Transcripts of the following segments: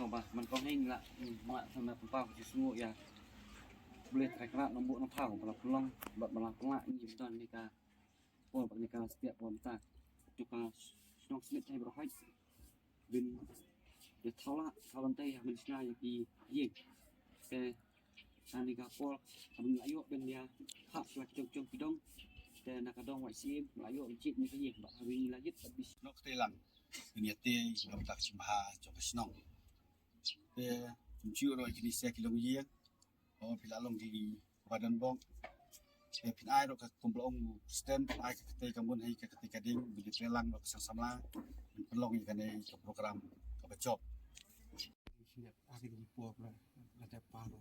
kau bah man kau heng lah mak sama pempau ke semua ya boleh terkena nombor nopau kalau pulang buat malah pelak ni betul ni ka oh pernikahan setiap wanita juga senang smith saya berhai bin dia tahu lah kawan saya yang menisna yang di ye ke ani ka pol abang ayo ben dia hak lah jong pidong dan nak adong wai sim ayo cip ni ke ye ba hari ni lanjut habis nok telang ini te ngam tak simha jong senong pe cumcu ro jenis saya kilo ye oh pila long di badan bong pe pin ai ro ka kumplong stand ai ka te kamun hai ka ketika ding bi telang ro sama pelong ikan ke program ke bacop siap akhir di puak lah ada paru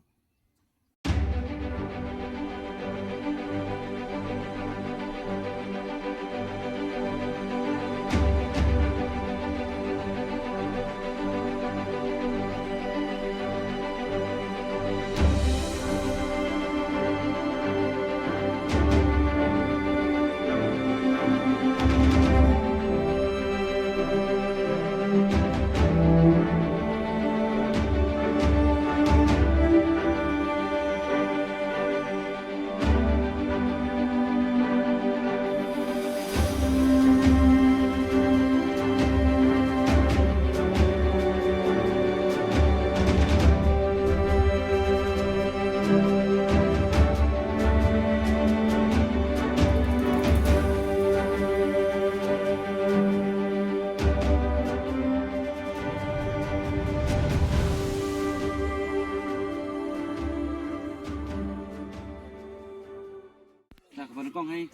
nah kepada kong hai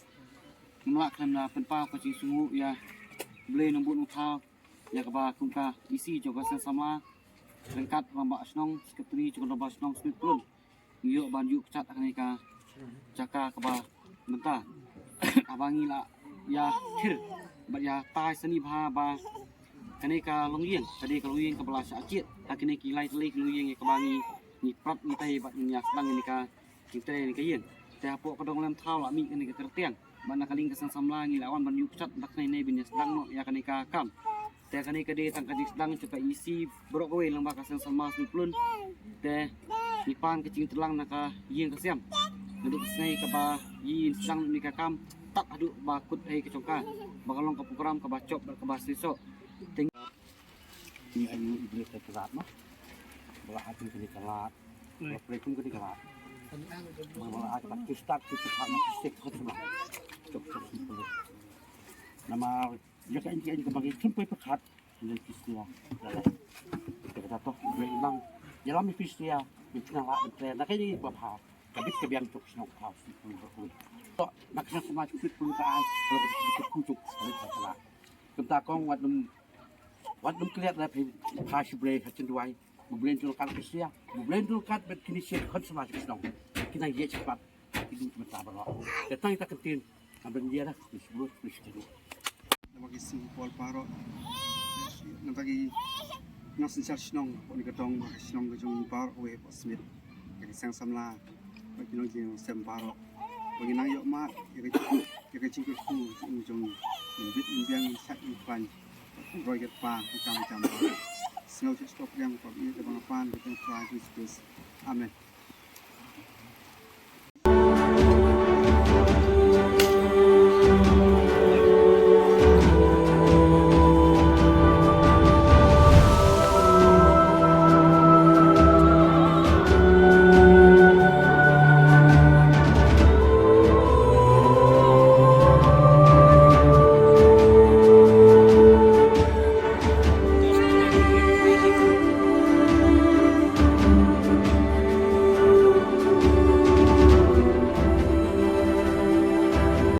melakukan penpau ke sungu ya boleh nombor nopau ya keba kungka isi juga sama lengkap lambak senong sekretari juga lambak senong smith pun yuk banjuk cat akan ka jaka keba mentah abangi lah ya kir bat ya tai seni bha ba kane ka longyeng tadi ka longyeng ke belah sakit takine kilai telik longyeng ke bangi ni prat ni tai bat ni sedang ni ka kita ni ka yen teh apok kadong lem thau la mi ni ka tertiang mana kaling kesan samla ngi lawan ban yuk cat dak nei bin sedang no ya kane ka kam teh kane ka de tang ka sedang coba isi brok we lang ba kasan sama plun teh ni pan kecing telang naka yen ka siam duduk snei ka ba yin sedang ni ka kam tak aduk bakut ai ke congka bakalong ke program ke bacop ke basisok ting ini ayu iblis ke kerat mah belah hati ke kerat Assalamualaikum ke kerat malah ada ustaz ke cepat nak sek khutbah cok nama ya kan ini ke bagi sampai pekat dengan kisah kita kata bilang jalan kisah kita nak betul nak ini apa kabit kebiang cok senok kau kok nak sama cukup pun kai kalau kita kucuk salah kita kong wadum kelihatan dari pasbre hacen duai Mublen tu kan kisah, mublen tu kan berkinisir konsumen senong kita ye cepat itu sebentar berlalu datang kita kentin ambil dia dah disebut disebut bagi simpul paro bagi nasi senong pun ketong senong kejung paro we posmit bagi sang samla bagi nong sem paro bagi nang yok mat ya kecing ku ujung bit biang sak ipan roy get pa macam-macam Snow stop yang kami teman-teman kita try this amen